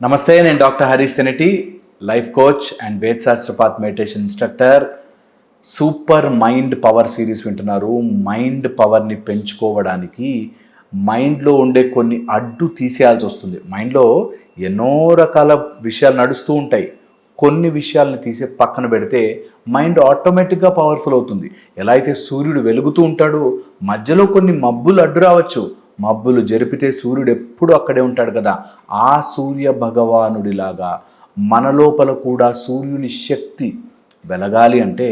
నమస్తే, నేను doctor Harish Tenati, life coach and Ved Shastrapath meditation instructor. Super mind power series వింటున్నారు. Mind పవర్ని పెంచుకోవడానికి మైండ్లో ఉండే కొన్ని అడ్డు తీసేయాల్సి వస్తుంది. మైండ్లో ఎన్నో రకాల విషయాలు నడుస్తూ ఉంటాయి. కొన్ని విషయాలను తీసి పక్కన పెడితే మైండ్ ఆటోమేటిక్గా పవర్ఫుల్ అవుతుంది. ఎలా అయితే సూర్యుడు వెలుగుతూ ఉంటాడో మధ్యలో కొన్ని మబ్బులు అడ్డు రావచ్చు, మబ్బులు జరిపితే సూర్యుడు ఎప్పుడు అక్కడే ఉంటాడు కదా. ఆ సూర్య భగవానుడిలాగా మన లోపల కూడా సూర్యుని శక్తి వెలగాలి అంటే,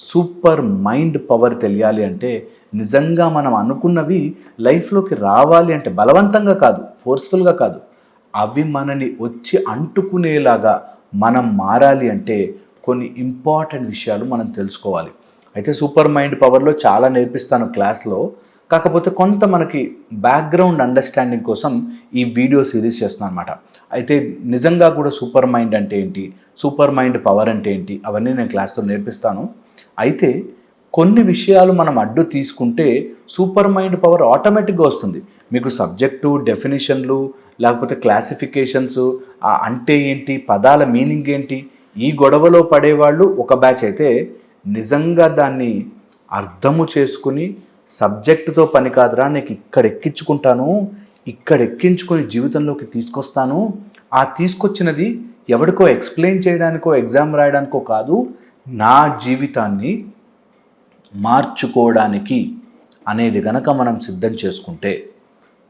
సూపర్ మైండ్ పవర్ తెలియాలి అంటే, నిజంగా మనం అనుకున్నవి లైఫ్లోకి రావాలి అంటే బలవంతంగా కాదు, ఫోర్స్ఫుల్గా కాదు, అవి మనని వచ్చి అంటుకునేలాగా మనం మారాలి అంటే కొన్ని ఇంపార్టెంట్ విషయాలు మనం తెలుసుకోవాలి. అయితే సూపర్ మైండ్ పవర్లో చాలా నేర్పిస్తాను క్లాస్లో. కాకపోతే కొంత మనకి బ్యాక్గ్రౌండ్ అండర్స్టాండింగ్ కోసం ఈ వీడియో సిరీస్ చేస్తున్నాను అనమాట. అయితే నిజంగా కూడా సూపర్ మైండ్ అంటే ఏంటి, సూపర్ మైండ్ పవర్ అంటే ఏంటి, అవన్నీ నేను క్లాస్లో నేర్పిస్తాను. అయితే కొన్ని విషయాలు మనం అడ్డు తీసుకుంటే సూపర్ మైండ్ పవర్ ఆటోమేటిక్గా వస్తుంది. మీకు సబ్జెక్టు, డెఫినేషన్లు, లేకపోతే క్లాసిఫికేషన్స్, అంటే ఏంటి, పదాల మీనింగ్ ఏంటి, ఈ గొడవలో పడేవాళ్ళు ఒక బ్యాచ్ అయితే, నిజంగా దాన్ని అర్థము చేసుకుని సబ్జెక్టుతో పని కాదురా, నీకు ఇక్కడ ఎక్కించుకుంటాను, ఇక్కడ ఎక్కించుకొని జీవితంలోకి తీసుకొస్తాను, ఆ తీసుకొచ్చినది ఎవరికో ఎక్స్ప్లెయిన్ చేయడానికో ఎగ్జామ్ రాయడానికో కాదు, నా జీవితాన్ని మార్చుకోవడానికి అనేది గనక మనం సిద్ధం చేసుకుంటే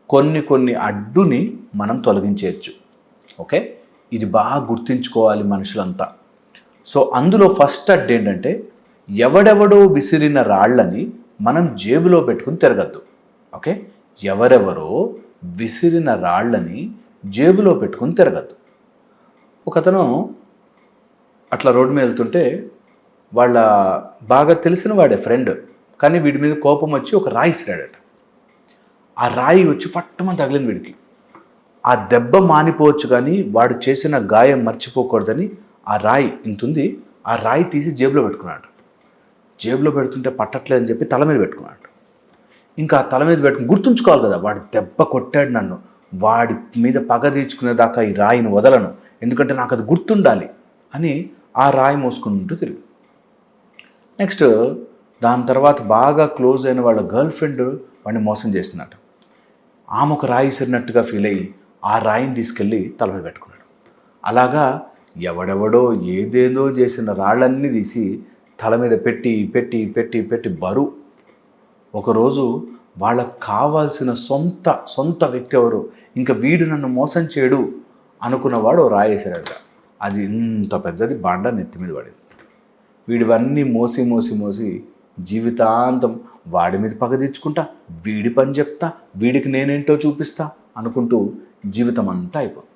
కొన్ని అడ్డుని మనం తొలగించేయచ్చు. ఓకే, ఇది బాగా గుర్తుంచుకోవాలి మనుషులంతా. సో అందులో ఫస్ట్ అడ్డు ఏంటంటే, ఎవడెవడో విసిరిన రాళ్ళని మనం జేబులో పెట్టుకుని తిరగద్దు. ఓకే, ఎవరెవరో విసిరిన రాళ్ళని జేబులో పెట్టుకుని తిరగద్దు. ఒకతను అట్లా రోడ్డు మీద వెళ్తుంటే వాళ్ళ బాగా తెలిసిన వాడే ఫ్రెండ్, కానీ వీడి మీద కోపం వచ్చి ఒక రాయి ఇసిరాడట. ఆ రాయి వచ్చి ఫట్టుమని తగిలింది వీడికి. ఆ దెబ్బ మానిపోవచ్చు కానీ వాడు చేసిన గాయం మర్చిపోకూడదని ఆ రాయి ఇంతుంది, ఆ రాయి తీసి జేబులో పెట్టుకున్నాడు. జేబులో పెడుతుంటే పట్టట్లేదని చెప్పి తల మీద పెట్టుకున్నాడు. ఇంకా తల మీద పెట్టుకుని గుర్తుంచుకోవాలి కదా, వాడు దెబ్బ కొట్టాడు నన్ను, వాడి మీద పగ తీర్చుకునేదాకా ఈ రాయిని వదలను, ఎందుకంటే నాకు అది గుర్తుండాలి అని ఆ రాయి మోసుకుంటూ తిరిగి. నెక్స్ట్ దాని తర్వాత బాగా క్లోజ్ అయిన వాళ్ళ గర్ల్ ఫ్రెండ్ వాడిని మోసం చేసిందట. ఆమె ఒక రాయి ఇసిరినట్టుగా ఫీల్ అయ్యి ఆ రాయిని తీసుకెళ్ళి తల మీద పెట్టుకున్నాడు. అలాగా ఎవడెవడో ఏదేదో చేసిన రాళ్ళన్నీ తీసి తల మీద పెట్టి పెట్టి పెట్టి పెట్టి బరువు. ఒకరోజు వాళ్ళకు కావాల్సిన సొంత వ్యక్తి ఎవరు, ఇంకా వీడు నన్ను మోసం చేయడు అనుకున్నవాడు రాయేసాడట. అది ఇంత పెద్దది బండ నెత్తి మీద పడింది. వీడివన్నీ మోసి మోసి మోసి జీవితాంతం వాడి మీద పగ తెచ్చుకుంటా, వీడి పని చెప్తా, వీడికి నేనేంటో చూపిస్తా అనుకుంటూ జీవితం అంతా అయిపోతుంది.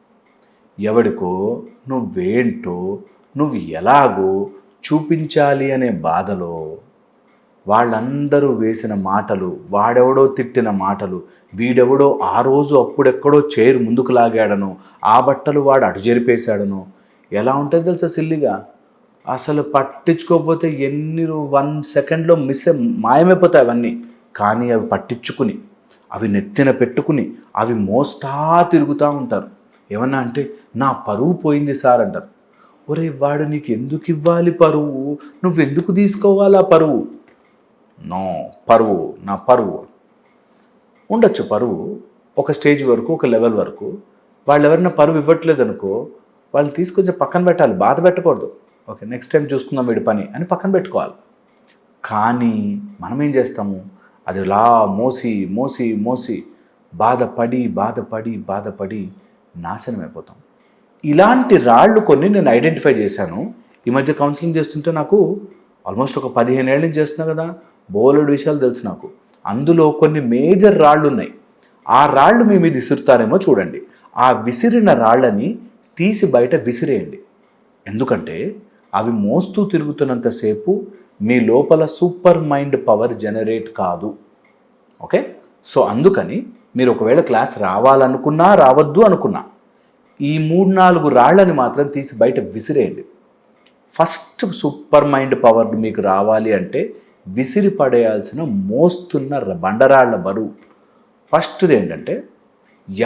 ఎవడికో నువ్వేంటో నువ్వు ఎలాగో చూపించాలి అనే బాధలో వాళ్ళందరూ వేసిన మాటలు, వాడెవడో తిట్టిన మాటలు, వీడెవడో ఆ రోజు అప్పుడెక్కడో చైర్ ముందుకు లాగాడనో, ఆ బట్టలు వాడు అటు జరిపేశాడనో, ఎలా ఉంటుంది తెలుసా సిల్లిగా. అసలు పట్టించుకోకపోతే 1 సెకండ్లో మాయమైపోతాయి అవన్నీ. కానీ అవి పట్టించుకుని, అవి నెత్తిన పెట్టుకుని, అవి మోస్తా తిరుగుతూ ఉంటారు. ఏమన్నా అంటే నా పరువు పోయింది సార్ అంటారు. ఒరే, వాడు నీకు ఎందుకు ఇవ్వాలి పరువు, నువ్వెందుకు తీసుకోవాలి ఆ పరువు? నో, పరువు నా పరువు ఉండొచ్చు. పరువు ఒక స్టేజ్ వరకు, ఒక లెవెల్ వరకు. వాళ్ళు ఎవరైనా పరువు ఇవ్వట్లేదు అనుకో, వాళ్ళని తీసుకొచ్చి పక్కన పెట్టాలి, బాధ పెట్టకూడదు. ఓకే, నెక్స్ట్ టైం చూసుకుందాం వీడి పని అని పక్కన పెట్టుకోవాలి. కానీ మనం ఏం చేస్తాము, అది ఇలా మోసి మోసి మోసి బాధపడి బాధపడి బాధపడి నాశనం అయిపోతాం. ఇలాంటి రాళ్ళు కొన్ని నేను ఐడెంటిఫై చేశాను. ఈ మధ్య కౌన్సిలింగ్ చేస్తుంటే నాకు ఆల్మోస్ట్ ఒక 15 ఏళ్ళ నుంచి చేస్తున్నా కదా, బోలెడు విషయాలు తెలుసు నాకు. అందులో కొన్ని మేజర్ రాళ్ళు ఉన్నాయి. ఆ రాళ్ళు మీ మీద విసురుతారేమో చూడండి. ఆ విసిరిన రాళ్ళని తీసి బయట విసిరేయండి. ఎందుకంటే అవి మోస్తూ తిరుగుతున్నంతసేపు మీ లోపల సూపర్ మైండ్ పవర్ జనరేట్ కాదు. ఓకే, సో అందుకని మీరు ఒకవేళ క్లాస్ రావాలనుకున్నా, రావద్దు అనుకున్నా, ఈ 3-4 రాళ్ళని మాత్రం తీసి బయట విసిరేయండి. ఫస్ట్ సూపర్ మైండ్ పవర్ మీకు రావాలి అంటే విసిరి పడేయాల్సిన మోస్తున్న బండరాళ్ల బరువు. ఫస్ట్ది ఏంటంటే,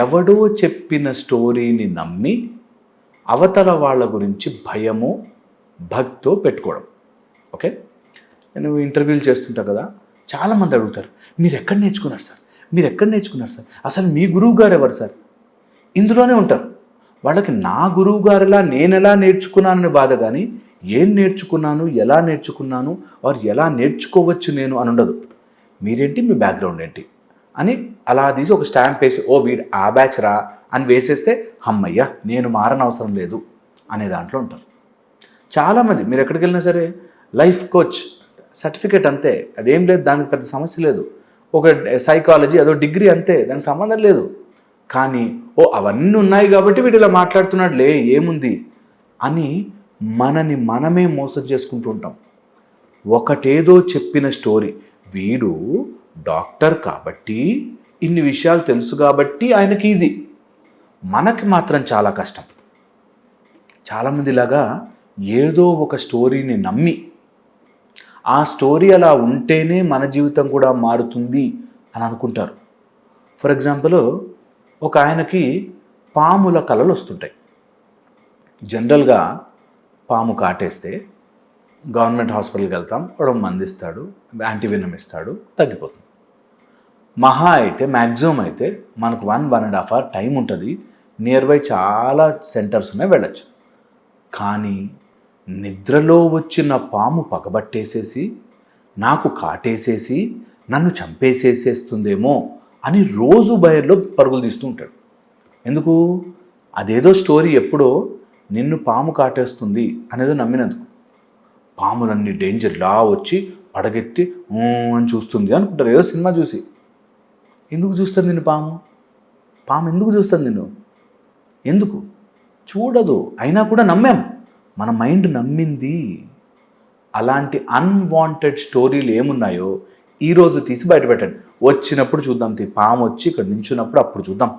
ఎవడో చెప్పిన స్టోరీని నమ్మి అవతల వాళ్ళ గురించి భయము భక్తో పెట్టుకోవడం. ఓకే, నేను ఇంటర్వ్యూలు చేస్తుంటా కదా, చాలామంది అడుగుతారు, మీరు ఎక్కడ నేర్చుకున్నారు సార్, మీరు ఎక్కడ నేర్చుకున్నారు సార్, అసలు మీ గురువు గారు ఎవరు సార్? ఇందులోనే ఉంటారు. వాళ్ళకి నా గురువు గారిలా నేను ఎలా నేర్చుకున్నానని బాధ, కానీ ఏం నేర్చుకున్నాను, ఎలా నేర్చుకున్నాను, వారు ఎలా నేర్చుకోవచ్చు నేను అని ఉండదు. మీరేంటి, మీ బ్యాక్గ్రౌండ్ ఏంటి అని అలా తీసి ఒక స్టాంప్ వేసి, ఓ వీడు ఆ బ్యాచ్ రా అని వేసేస్తే అమ్మయ్య నేను మారనవసరం లేదు అనే దాంట్లో ఉంటారు. చాలామంది మీరు ఎక్కడికి వెళ్ళినా సరే లైఫ్ కోచ్ సర్టిఫికేట్ అంతే, అదేం లేదు, దానికి పెద్ద సమస్య లేదు. ఒక సైకాలజీ అదో డిగ్రీ అంతే, దానికి సంబంధం లేదు. కానీ ఓ అవన్నీ ఉన్నాయి కాబట్టి వీడు ఇలా మాట్లాడుతున్నాడులే ఏముంది అని మనని మనమే మోసం చేసుకుంటూ ఉంటాం. ఒకటేదో చెప్పిన స్టోరీ, వీడు డాక్టర్ కాబట్టి ఇన్ని విషయాలు తెలుసు కాబట్టి ఆయనకి ఈజీ, మనకి మాత్రం చాలా కష్టం. చాలామందిలాగా ఏదో ఒక స్టోరీని నమ్మి ఆ స్టోరీ అలా ఉంటేనే మన జీవితం కూడా మారుతుంది అని అనుకుంటారు. ఫర్ ఎగ్జాంపుల్, ఒక ఆయనకి పాముల కళలు వస్తుంటాయి. జనరల్గా పాము కాటేస్తే గవర్నమెంట్ హాస్పిటల్కి వెళ్తాం, వాడు మందు ఇస్తాడు, యాంటీవెనమ్ ఇస్తాడు, తగ్గిపోతుంది. మహా అయితే మ్యాక్సిమం అయితే మనకు 1.5 అవర్ టైం ఉంటుంది, నియర్ బై చాలా సెంటర్స్ ఉన్నాయి, వెళ్ళచ్చు. కానీ నిద్రలో వచ్చిన పాము పగబట్టేసేసి నాకు కాటేసేసి నన్ను చంపేసేసేస్తుందేమో అని రోజు భయంలో పరుగులు తీస్తూ ఉంటాడు. ఎందుకు? అదేదో స్టోరీ ఎప్పుడో నిన్ను పాము కాటేస్తుంది అనేదో నమ్మినందుకు. పాములన్నీ డేంజర్లా వచ్చి పడగెత్తి అని చూస్తుంది అనుకుంటారు ఏదో సినిమా చూసి. ఎందుకు చూస్తుంది నిన్ను పాము? పాము ఎందుకు చూస్తుంది నిన్ను? ఎందుకు చూడదు, అయినా కూడా నమ్మాం, మన మైండ్ నమ్మింది. అలాంటి అన్వాంటెడ్ స్టోరీలు ఏమున్నాయో ఈరోజు తీసి బయటపెట్టండి, వచ్చినప్పుడు చూద్దాం, పాము వచ్చి ఇక్కడ నించున్నప్పుడు అప్పుడు చూద్దాం,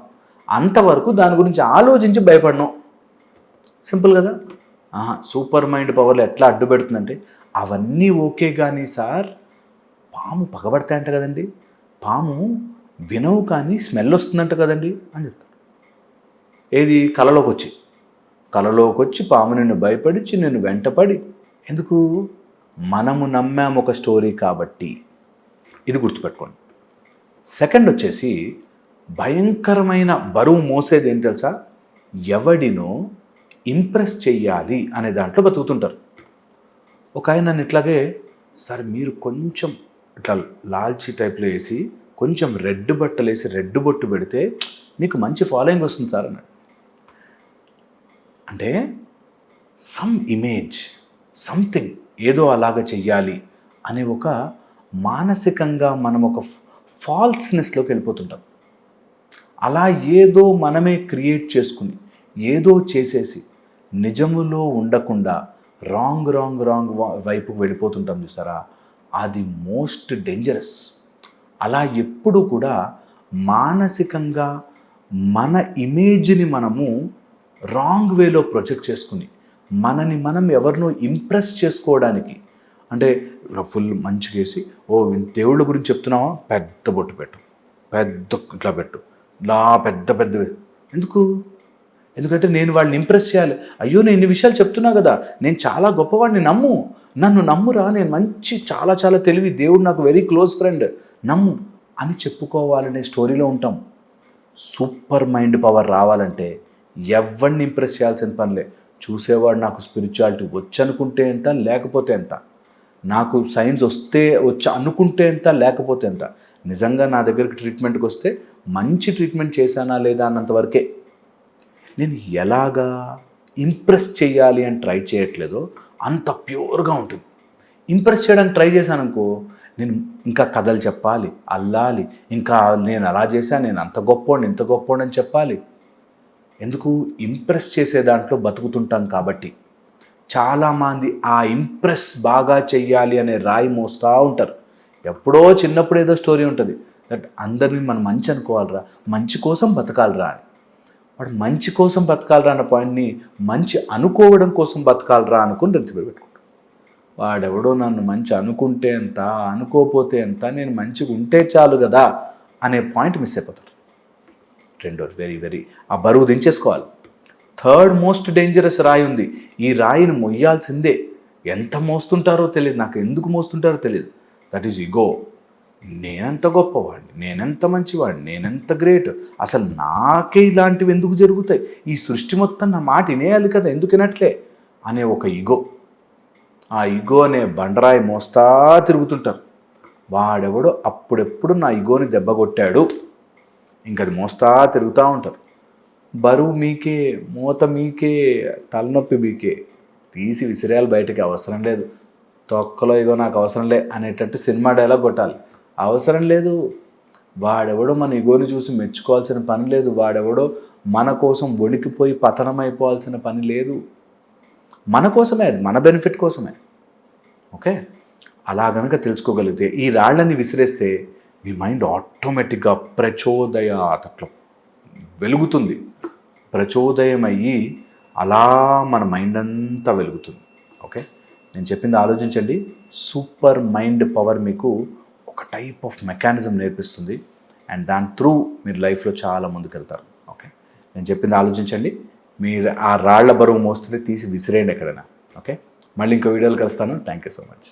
అంతవరకు దాని గురించి ఆలోచించి భయపడను. సింపుల్ కదా. సూపర్ మైండ్ పవర్లు ఎట్లా అడ్డు పెడుతుందంటే, అవన్నీ ఓకే కానీ సార్ పాము పగబడతాయంట కదండి, పాము వినవు కానీ స్మెల్ వస్తుందంట కదండి అని చెప్తారు. ఏది? కలలోకి వచ్చి పాము నిన్ను భయపడిచి నిన్ను వెంటపడి. ఎందుకు? మనము నమ్మాము ఒక స్టోరీ కాబట్టి. ఇది గుర్తుపెట్టుకోండి. సెకండ్ వచ్చేసి భయంకరమైన బరువు మోసేది ఏంటి తెలుసా? ఎవడినో ఇంప్రెస్ చెయ్యాలి అనే దాంట్లో బతుకుతుంటారు. ఒక ఆయన నన్ను ఇట్లాగే, సార్ మీరు కొంచెం ఇట్లా లాల్చీ టైప్లో వేసి కొంచెం రెడ్ బట్టలు వేసి రెడ్ బొట్టు పెడితే మీకు మంచి ఫాలోయింగ్ వస్తుంది సార్ అన్నాడు. అంటే సమ్ ఇమేజ్, సంథింగ్ ఏదో అలాగ చెయ్యాలి అనే ఒక మానసికంగా మనం ఒక ఫాల్స్నెస్లోకి వెళ్ళిపోతుంటాం. అలా ఏదో మనమే క్రియేట్ చేసుకుని ఏదో చేసేసి నిజములో ఉండకుండా రాంగ్ వైపుకు వెళ్ళిపోతుంటాం చూసారా, అది మోస్ట్ డేంజరస్. అలా ఎప్పుడు కూడా మానసికంగా మన ఇమేజ్ని మనము రాంగ్ వేలో ప్రొజెక్ట్ చేసుకుని మనని మనం ఎవరినో ఇంప్రెస్ చేసుకోవడానికి, అంటే ఫుల్ మంచిగా వేసి, ఓ దేవుళ్ళ గురించి చెప్తున్నావా, పెద్ద బొట్టు పెట్టు, పెద్ద ఇట్లా పెట్టు, ఇలా పెద్ద ఎందుకు? ఎందుకంటే నేను వాళ్ళని ఇంప్రెస్ చేయాలి. అయ్యో నేను ఇన్ని విషయాలు చెప్తున్నా కదా, నేను చాలా గొప్పవాడిని, నన్ను నమ్మురా, నేను మంచి చాలా తెలివి, దేవుడు నాకు వెరీ క్లోజ్ ఫ్రెండ్, నమ్ము అని చెప్పుకోవాలనే స్టోరీలో ఉంటాం. సూపర్ మైండ్ పవర్ రావాలంటే ఎవరిని ఇంప్రెస్ చేయాల్సిన పనిలే. చూసేవాడు నాకు స్పిరిచువాలిటీ వచ్చనుకుంటే ఎంత, లేకపోతే ఎంత, నాకు సైన్స్ వచ్చి అనుకుంటే ఎంత, లేకపోతే ఎంత, నిజంగా నా దగ్గరికి ట్రీట్మెంట్కి వస్తే మంచి ట్రీట్మెంట్ చేశానా లేదా అన్నంతవరకే. నేను ఎలాగా ఇంప్రెస్ చేయాలి అని ట్రై చేయట్లేదో అంత ప్యూర్గా ఉంటుంది. ఇంప్రెస్ చేయడానికి ట్రై చేశాను అనుకో, నేను ఇంకా కథలు చెప్పాలి, అల్లాలి, ఇంకా నేను అలా చేశాను, నేను అంత గొప్పోండి ఇంత గొప్పోండి అని చెప్పాలి. ఎందుకు? ఇంప్రెస్ చేసే దాంట్లో బతుకుతుంటాం కాబట్టి. చాలామంది ఆ ఇంప్రెస్ బాగా చెయ్యాలి అనే రాయి మోస్తూ ఉంటారు. ఎప్పుడో చిన్నప్పుడు ఏదో స్టోరీ ఉంటుంది, దట్ అందరినీ మనం మంచి అనుకోవాలిరా, మంచి కోసం బతకాలిరా అని. వాడు మంచి కోసం బతకాలిరా అన్న పాయింట్ని మంచి అనుకోవడం కోసం బతకాలిరా అనుకుని పెట్టుకుంటాడు. వాడెవడో నన్ను మంచి అనుకుంటే ఎంత, అనుకోపోతే ఎంత, నేను మంచిగా ఉంటే చాలు కదా అనే పాయింట్ మిస్ అయిపోతాడు. రెండోది వెరీ ఆ బరువు దించేసుకోవాలి. థర్డ్ మోస్ట్ డేంజరస్ రాయి ఉంది. ఈ రాయిని మొయ్యాల్సిందే. ఎంత మోస్తుంటారో తెలియదు, నాకు ఎందుకు మోస్తుంటారో తెలియదు. That is ego. నేనెంత గొప్పవాడిని, నేనెంత మంచివాడిని, నేనెంత గ్రేట్, అసలు నాకే ఇలాంటివి ఎందుకు జరుగుతాయి, ఈ సృష్టి మొత్తం నా మాట వినేయాలి కదా, ఎందుకు వినట్లే అనే ఒక ఈగో. ఆ ఈగో అనే బండరాయి మోస్తా తిరుగుతుంటారు. వాడెవడో అప్పుడెప్పుడు నా ఈగోని దెబ్బ కొట్టాడు, ఇంకది మోస్తా తిరుగుతూ ఉంటారు. బరువు మీకే, మూత మీకే, తలనొప్పి మీకే. తీసి విసిరేయాలి బయటకి, అవసరం లేదు. తొక్కలో ఇగో నాకు అవసరం లే అనేటట్టు సినిమా డైలాగ్ కొట్టాలి. అవసరం లేదు. వాడెవడో మన ఇగోని చూసి మెచ్చుకోవాల్సిన పని లేదు. వాడెవడో మన కోసం వణికిపోయి పతనమైపోవాల్సిన పని లేదు. మన కోసమే, అది మన బెనిఫిట్ కోసమే. ఓకే, అలా కనుక తెలుసుకోగలిగితే ఈ రాళ్ళని విసిరేస్తే మీ మైండ్ ఆటోమేటిక్గా ప్రచోదయాత్ అట్లా వెలుగుతుంది. ప్రచోదయం అయ్యి అలా మన మైండ్ అంతా వెలుగుతుంది. ఓకే, నేను చెప్పింది ఆలోచించండి. సూపర్ మైండ్ పవర్ మీకు ఒక టైప్ ఆఫ్ మెకానిజం నేర్పిస్తుంది, అండ్ దాని త్రూ మీరు లైఫ్లో చాలా ముందుకెళ్తారు. ఓకే, నేను చెప్పింది ఆలోచించండి. మీరు ఆ రాళ్ల బరువు మోస్తుంటే తీసి విసిరేయండి ఎక్కడైనా. ఓకే, మళ్ళీ ఇంకో వీడియోలు కలుస్తాను. Thank you so much.